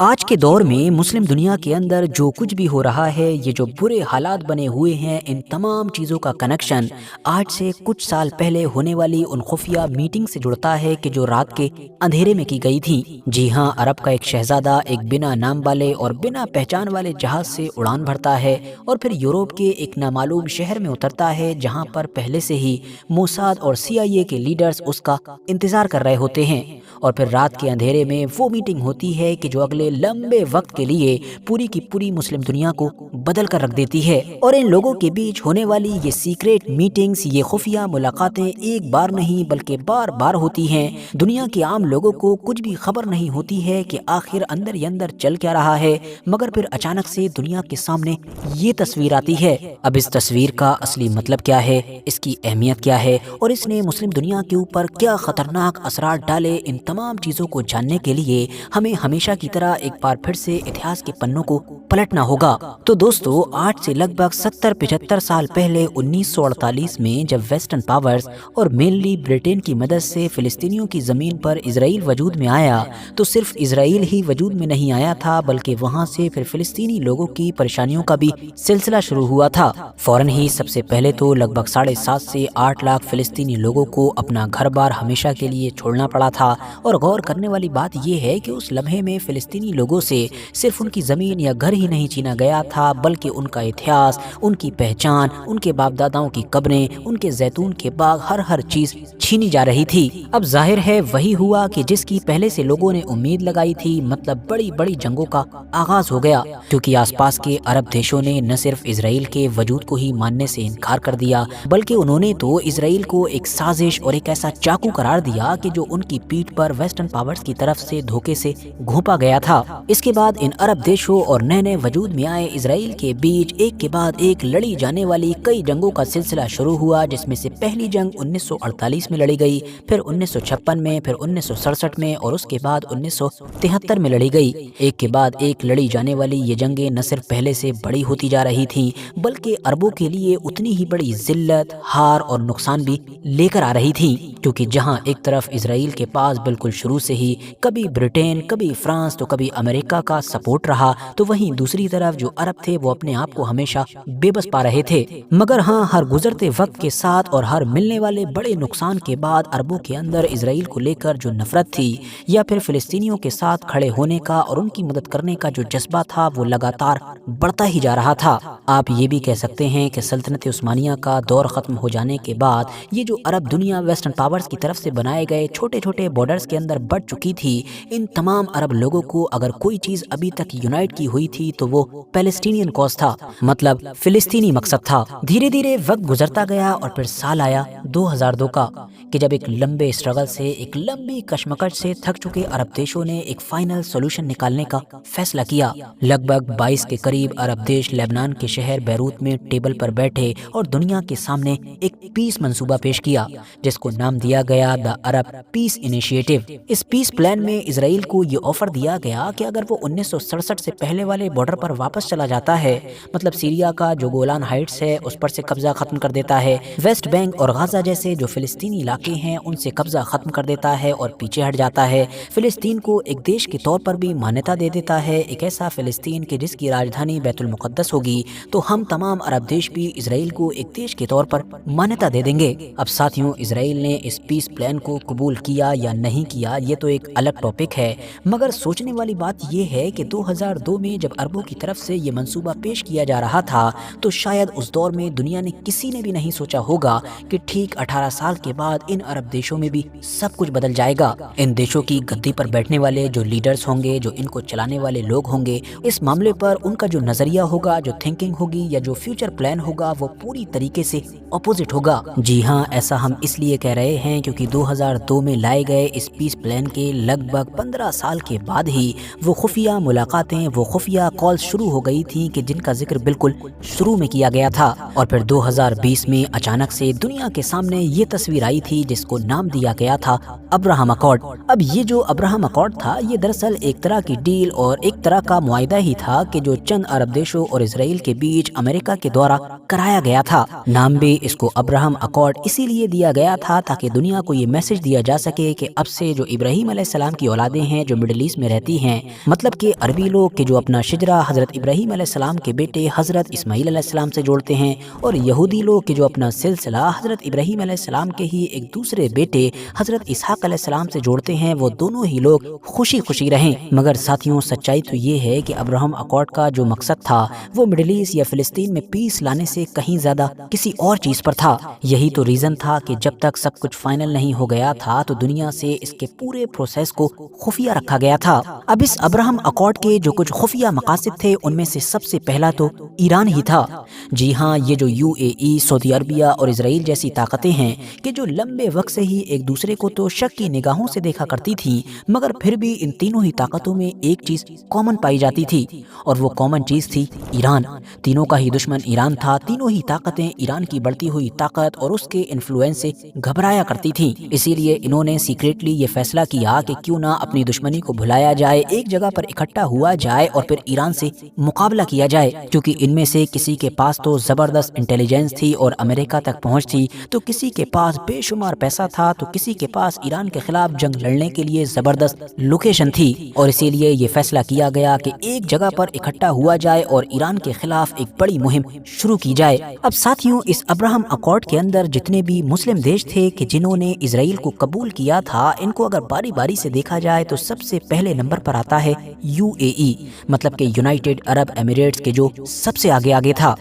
آج کے دور میں مسلم دنیا کے اندر جو کچھ بھی ہو رہا ہے، یہ جو برے حالات بنے ہوئے ہیں، ان تمام چیزوں کا کنیکشن آج سے کچھ سال پہلے ہونے والی ان خفیہ میٹنگ سے جڑتا ہے کہ جو رات کے اندھیرے میں کی گئی تھی۔ جی ہاں، عرب کا ایک شہزادہ ایک بنا نام والے اور بنا پہچان والے جہاز سے اڑان بھرتا ہے اور پھر یورپ کے ایک نامعلوم شہر میں اترتا ہے، جہاں پر پہلے سے ہی موساد اور CIA کے لیڈرز اس کا انتظار کر رہے ہوتے ہیں، اور پھر رات کے اندھیرے میں وہ میٹنگ ہوتی ہے کہ جو اگلے لمبے وقت کے لیے پوری کی پوری مسلم دنیا کو بدل کر رکھ دیتی ہے۔ اور ان لوگوں کے بیچ ہونے والی یہ سیکریٹ میٹنگز، یہ خفیہ ملاقاتیں ایک بار نہیں بلکہ بار بار ہوتی ہیں۔ دنیا کے عام لوگوں کو کچھ بھی خبر نہیں ہوتی ہے کہ آخر اندر ہی اندر چل کیا رہا ہے، مگر پھر اچانک سے دنیا کے سامنے یہ تصویر آتی ہے۔ اب اس تصویر کا اصلی مطلب کیا ہے، اس کی اہمیت کیا ہے، اور اس نے مسلم دنیا کے اوپر کیا خطرناک اثرات ڈالے، ان تمام چیزوں کو جاننے کے لیے ہمیں ہمیشہ کی طرح ایک بار پھر سے اتہاس کے پنوں کو پلٹنا ہوگا۔ تو دوستو، آج سے لگ بھگ 70-75 سال پہلے 1948 میں جب ویسٹرن پاورز اور مینلی برٹن کی مدد سے فلسطینیوں کی زمین پر اسرائیل وجود میں آیا، تو صرف اسرائیل ہی وجود میں نہیں آیا تھا، بلکہ وہاں سے پھر فلسطینی لوگوں کی پریشانیوں کا بھی سلسلہ شروع ہوا تھا۔ فوراً ہی سب سے پہلے تو لگ بھگ 7.5 سے 8 لاکھ فلسطینی لوگوں کو اپنا گھر بار ہمیشہ کے لیے چھوڑنا پڑا تھا، اور غور کرنے والی بات یہ ہے کہ اس لمحے میں فلسطینی لوگوں سے صرف ان کی زمین یا گھر ہی نہیں چھینا گیا تھا، بلکہ ان کا اتہاس، ان کی پہچان، ان کے باپ داداؤں کی قبریں، ان کے زیتون کے باغ، ہر چیز چھینی جا رہی تھی۔ اب ظاہر ہے وہی ہوا کہ جس کی پہلے سے لوگوں نے امید لگائی تھی، مطلب بڑی بڑی جنگوں کا آغاز ہو گیا، کیونکہ آس پاس کے عرب دیشوں نے نہ صرف اسرائیل کے وجود کو ہی ماننے سے انکار کر دیا، بلکہ انہوں نے تو اسرائیل کو ایک سازش اور ایک ایسا چاقو قرار دیا کہ جو ان کی پیٹھ پر ویسٹرن پاورز کی طرف سے دھوکے سے گھونپا گیا تھا۔ اس کے بعد ان عرب دیشوں اور نئے نئے وجود میں آئے اسرائیل کے بیچ ایک کے بعد ایک لڑی جانے والی کئی جنگوں کا سلسلہ شروع ہوا، جس میں سے پہلی جنگ 1948 میں لڑی گئی، پھر 1956 میں، پھر 1967 میں، اور اس کے بعد 1973 میں لڑی گئی۔ ایک کے بعد ایک لڑی جانے والی یہ جنگیں نہ صرف پہلے سے بڑی ہوتی جا رہی تھیں، بلکہ عربوں کے لیے اتنی ہی بڑی ذلت، ہار اور نقصان بھی لے کر آ رہی تھیں، کیونکہ جہاں ایک طرف اسرائیل کے پاس بالکل شروع سے ہی کبھی برٹن، کبھی فرانس تو کبھی امریکہ کا سپورٹ رہا، تو وہیں دوسری طرف جو عرب تھے وہ اپنے آپ کو ہمیشہ بے بس پا رہے تھے۔ مگر ہاں، ہر گزرتے وقت کے ساتھ اور ہر ملنے والے بڑے نقصان کے بعد عربوں کے اندر اسرائیل کو لے کر جو نفرت تھی، یا پھر فلسطینیوں کے ساتھ کھڑے ہونے کا اور ان کی مدد کرنے کا جو جذبہ تھا، وہ لگاتار بڑھتا ہی جا رہا تھا۔ آپ یہ بھی کہہ سکتے ہیں کہ سلطنت عثمانیہ کا دور ختم ہو جانے کے بعد یہ جو عرب دنیا ویسٹرن پاورز کی طرف سے بنائے گئے چھوٹے چھوٹے بارڈرز کے اندر بڑھ چکی تھی۔ ان تمام عرب لوگوں کو اگر کوئی چیز ابھی تک یونائٹ کی ہوئی تھی تو وہ پیلسٹینین کوز تھا، مطلب فلسطینی مقصد تھا۔ دھیرے دھیرے وقت گزرتا گیا اور پھر سال آیا 2002 کا، کہ جب ایک لمبے اسٹرگل سے، ایک لمبی کشمکش سے تھک چکے عرب دیشوں نے ایک فائنل سولوشن نکالنے کا فیصلہ کیا۔ لگ بھگ 22 کے قریب عرب دیش لیبنان کے شہر بیروت میں ٹیبل پر بیٹھے اور دنیا کے سامنے ایک پیس منصوبہ پیش کیا، جس کو نام دیا گیا دا عرب پیس انیشیٹو۔ اس پیس پلان میں اسرائیل کو یہ آفر دیا گیا کہ اگر وہ 1967 سے پہلے والے بارڈر پر واپس چلا جاتا ہے، مطلب سیریا کا جو گولان ہائٹس ہے اس پر سے قبضہ ختم کر دیتا ہے، ویسٹ بینک اور غزہ جیسے جو فلسطینی علاقے ہیں ان سے قبضہ ختم کر دیتا ہے اور پیچھے ہٹ جاتا ہے، فلسطین کو ایک دیش کے طور پر بھی مانیتا دے دیتا ہے، ایک ایسا فلسطین کہ جس کی راجدھانی بیت المقدس ہوگی، تو ہم تمام عرب دیش بھی اسرائیل کو ایک دیش کے طور پر مانیتا دے دیں گے۔ اب ساتھیوں، اسرائیل نے اس پیس پلان کو قبول کیا یا نہیں کیا یہ تو ایک الگ ٹاپک ہے، مگر سوچنے والی بات یہ ہے کہ 2002 میں جب عربوں کی طرف سے یہ منصوبہ پیش کیا جا رہا تھا، تو شاید اس دور میں دنیا نے کسی نے بھی نہیں سوچا ہوگا کہ ٹھیک 18 سال کے بعد ان عرب دیشوں میں بھی سب کچھ بدل جائے گا۔ ان دیشوں کی گدی پر بیٹھنے والے جو لیڈرز ہوں گے، جو ان کو چلانے والے لوگ ہوں گے، اس معاملے پر ان کا جو نظریہ ہوگا، جو تھنکنگ ہوگی یا جو فیوچر پلان ہوگا، وہ پوری طریقے سے اپوزٹ ہوگا۔ جی ہاں، ایسا ہم اس لیے کہہ رہے ہیں کیونکہ 2002 میں لائے گئے اس پیس پلان کے لگ بھگ 15 سال کے بعد ہی وہ خفیہ ملاقاتیں، وہ خفیہ کالز شروع ہو گئی تھیں کہ جن کا ذکر بالکل شروع میں کیا گیا تھا، اور پھر 2020 میں اچانک سے دنیا کے سامنے یہ تصویر آئی تھی جس کو نام دیا گیا تھا ابراہم اکارڈ۔ اب یہ جو ابراہم اکارڈ تھا، یہ دراصل ایک طرح کی ڈیل اور ایک طرح کا معاہدہ ہی تھا کہ جو چند عرب دیشوں اور اسرائیل کے بیچ امریکہ کے دوارا کرایا گیا تھا۔ نام بھی اس کو ابراہم اکارڈ اسی لیے دیا گیا تھا تاکہ دنیا کو یہ میسج دیا جا سکے کہ اب سے جو ابراہیم علیہ السلام کی اولادیں ہیں جو مڈل ایسٹ میں رہتی ہیں، مطلب کہ عربی لوگ کہ جو اپنا شجرہ حضرت ابراہیم علیہ السلام کے بیٹے حضرت اسماعیل علیہ السلام سے جوڑتے ہیں، اور یہودی لوگ کہ جو اپنا سلسلہ حضرت ابراہیم علیہ السلام کے ہی ایک دوسرے بیٹے حضرت اسحاق علیہ السلام سے جوڑتے ہیں، وہ دونوں ہی لوگ خوشی خوشی رہیں۔ مگر ساتھیوں، سچائی تو یہ ہے کہ ابراہم اکارڈ کا جو مقصد تھا وہ مڈل ایسٹ یا فلسطین میں پیس لانے سے کہیں زیادہ کسی اور چیز پر تھا۔ یہی تو ریزن تھا کہ جب تک سب کچھ فائنل نہیں ہو گیا تھا تو دنیا سے اس کے پورے پروسیس کو خفیہ رکھا گیا تھا۔ اب اس ابراہم اکارڈ کے جو کچھ خفیہ مقاصد تھے ان میں سے سب سے پہلا تو ایران ہی تھا۔ جی ہاں، یہ جو UAE، سعودی عربیہ اور اسرائیل جیسی طاقتیں ہیں کہ جو لمبے وقت سے ہی ایک دوسرے کو تو شک کی نگاہوں سے دیکھا کرتی تھی، مگر پھر بھی ان تینوں ہی طاقتوں میں ایک چیز کامن پائی جاتی تھی، اور وہ کامن چیز تھی ایران۔ تینوں کا ہی دشمن ایران تھا۔ تینوں ہی طاقتیں ایران کی بڑھتی ہوئی طاقت اور اس کے انفلوئنس سے گھبرایا کرتی تھیں۔ اسی لیے انہوں نے سیکریٹلی یہ فیصلہ کیا کہ کیوں نہ اپنی دشمنی کو بھلایا جائے، ایک جگہ پر اکٹھا ہوا جائے اور پھر ایران سے مقابلہ کیا جائے، کیونکہ ان میں سے کسی کے پاس تو زبردست انٹیلیجنس تھی اور امریکہ تک پہنچ تھی، تو کسی کے پاس بے شمار پیسہ تھا، تو کسی کے پاس ایران کے خلاف جنگ لڑنے کے لیے زبردست لوکیشن تھی، اور اسی لیے یہ فیصلہ کیا گیا کہ ایک جگہ پر اکٹھا ہوا جائے اور ایران کے خلاف ایک بڑی مہم شروع کی جائے۔ اب ساتھیوں، اس ابراہم اکارڈ کے اندر جتنے بھی مسلم دیش تھے کہ جنہوں نے اسرائیل کو قبول کیا تھا، ان کو اگر باری باری سے دیکھا جائے تو سب سے پہلے نمبر پر آتا ہے UAE، مطلب کہ یونائٹڈ عرب ایمریٹس کے جو سب سے آگے تھا۔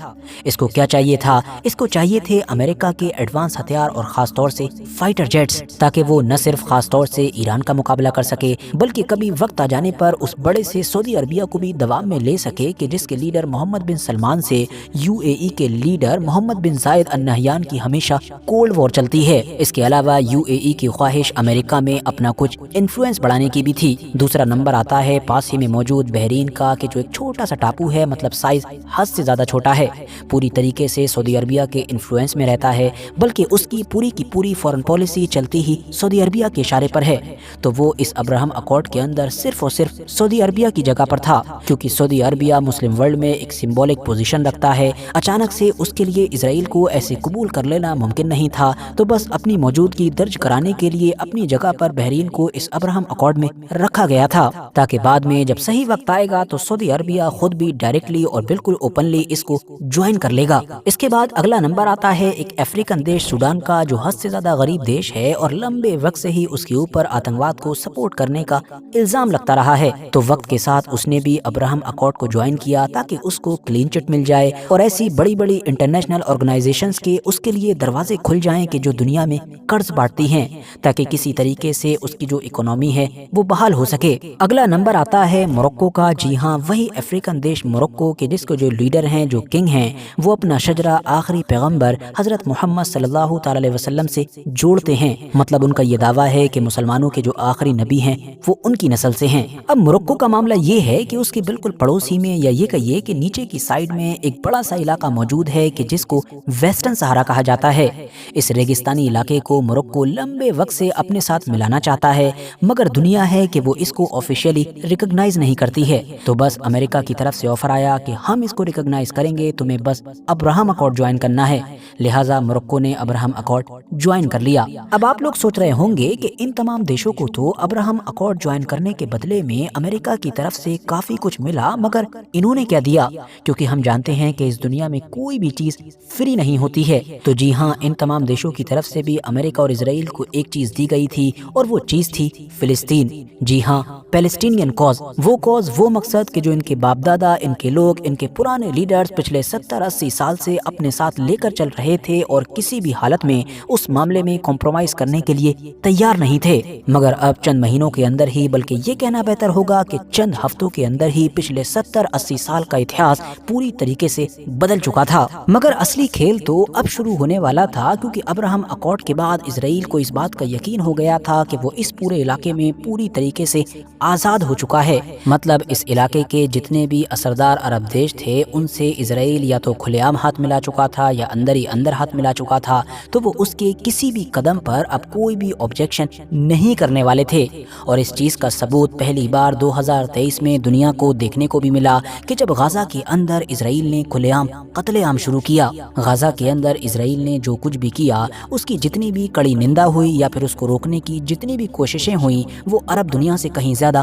اس کو کیا چاہیے تھا؟ اس کو چاہیے تھے امریکہ کے ایڈوانس ہتھیار اور خاص طور سے فائٹر جیٹس، تاکہ وہ نہ صرف خاص طور سے ایران کا مقابلہ کر سکے بلکہ کبھی وقت آ جانے پر اس بڑے سے سعودی عربیہ کو بھی دباؤ میں لے سکے کہ جس کے لیڈر محمد بن سلمان سے UAE کے لیڈر محمد بن زائد النہیان کی ہمیشہ کولڈ وار چلتی ہے۔ اس کے علاوہ UAE کی خواہش امریکہ میں اپنا کچھ انفلوئنس بڑھانے کی بھی تھی۔ دوسرا نمبر آتا ہے پاس ہی میں موجود بحرین کا کہ جو ایک چھوٹا سا ٹاپو ہے، مطلب سائز حد سے زیادہ چھوٹا ہے، پوری طریقے سے سعودی عربیہ کے انفلوئنس میں رہتا ہے، بلکہ اس کی پوری فورن پالیسی چلتی ہی سعودی عربیہ کے اشارے پر ہے۔ تو وہ اس ابراہم اکارڈ کے اندر صرف اور صرف سعودی عربیہ کی جگہ پر تھا، کیونکہ سعودی عربیہ مسلم ورلڈ میں ایک سمبولک پوزیشن رکھتا ہے۔ اچانک سے اس کے لیے اسرائیل کو ایسے قبول کر لینا ممکن نہیں تھا، تو بس اپنی موجودگی درج کرانے کے لیے اپنی جگہ پر بحرین کو اس ابراہم اکارڈ میں رکھا گیا تھا، تاکہ بعد میں جب صحیح وقت آئے گا تو سعودی عربیہ خود بھی ڈائریکٹلی اور بالکل اوپنلی اس کو جوائن کر لے گا۔ اس کے بعد اگلا نمبر آتا ہے ایک افریقن دیش سوڈان کا، جو حد سے زیادہ غریب دیش ہے اور لمبے وقت سے ہی اس کے اوپر آتنکواد کو سپورٹ کرنے کا الزام لگتا رہا ہے۔ تو وقت کے ساتھ اس نے بھی ابراہم اکارڈ کو جوائن کیا تاکہ اس کو کلین چٹ مل جائے اور ایسی بڑی بڑی انٹرنیشنل آرگنائزیشنز کے اس کے لیے دروازے کھل جائیں کہ جو دنیا میں قرض بانٹتی ہیں، تاکہ کسی طریقے سے اس کی جو اکنامی ہے وہ بحال ہو سکے۔ اگلا نمبر آتا ہے موروکو کا۔ جی ہاں، وہی افریقن دیش موروکو کے جس کو جو لیڈر ہیں، جو کنگ ہیں، وہ اپنا شجرہ آخری پیغمبر حضرت محمد صلی اللہ تعالی علیہ وسلم سے جوڑتے ہیں، مطلب ان کا یہ دعویٰ ہے کہ مسلمانوں کے جو آخری نبی ہیں وہ ان کی نسل سے ہیں۔ اب موروکو کا معاملہ یہ ہے کہ اس کے بالکل پڑوسی میں، یا یہ کہیے کہ نیچے کی سائیڈ میں ایک بڑا سا علاقہ موجود ہے کہ جس کو ویسٹرن سہارا کہا جاتا ہے۔ اس ریگستانی علاقے کو موروکو لمبے وقت سے اپنے ساتھ ملانا چاہتا ہے، مگر دنیا ہے کہ وہ اس کو آفیشیلی ریکگنائز نہیں کرتی ہے۔ تو بس امریکہ کی طرف سے آفر آیا کہ ہم اس کو ریکگنائز کریں گے، تمہیں بس ابراہم اکارڈ جوائن کرنا ہے، لہٰذا موروکو نے ابراہم اکارڈ جوائن کر لیا۔ اب آپ لوگ سوچ رہے ہوں گے کہ ان تمام دیشوں کو تو ابراہم اکارڈ جوائن کرنے کے بدلے میں امریکہ کی طرف سے کافی کچھ ملا، مگر انہوں نے کیا دیا؟ کیونکہ ہم جانتے ہیں کہ اس دنیا میں کوئی بھی چیز فری نہیں ہوتی ہے۔ تو جی ہاں، ان تمام دیشوں کی طرف سے بھی امریکہ اور اسرائیل کو ایک چیز دی گئی تھی، اور وہ چیز تھی فلسطین۔ جی ہاں، پیلسٹینین کاز، وہ مقصد کہ جو ان کے باپ دادا، ان کے لوگ، ان کے پرانے لیڈرز پچھلے 70-80 سال سے اپنے ساتھ لے کر چل رہے تھے، اور کسی بھی حالت میں اس معاملے میں کمپرومائز کرنے کے لیے تیار نہیں تھے۔ مگر اب چند مہینوں کے اندر ہی، بلکہ یہ کہنا بہتر ہوگا کہ چند ہفتوں کے اندر ہی، پچھلے 70-80 سال کا اتہاس پوری طریقے سے بدل چکا تھا۔ مگر اصلی کھیل تو اب شروع ہونے والا تھا، کیونکہ ابراہم اکارڈ کے بعد اسرائیل کو اس بات کا یقین ہو گیا تھا کہ وہ اس پورے علاقے میں پوری طریقے سے آزاد ہو چکا ہے۔ مطلب اس علاقے کے جتنے بھی اثردار عرب دیش تھے، ان سے اسرائیل یا تو کھلے عام ہاتھ ملا چکا تھا یا اندر ہی اندر ہاتھ ملا چکا تھا، تو وہ اس کے کسی بھی قدم پر اب کوئی بھی آبجیکشن نہیں کرنے والے تھے۔ اور اس چیز کا ثبوت پہلی بار 2023 میں دنیا کو دیکھنے کو بھی ملا کہ جب غزہ کے اندر اسرائیل نے کھلے عام قتل عام شروع کیا۔ غزہ کے اندر اسرائیل نے جو کچھ بھی کیا، اس کی جتنی بھی کڑی نندا ہوئی یا پھر اس کو روکنے کی جتنی بھی کوششیں ہوئیں، وہ عرب دنیا سے کہیں زیادہ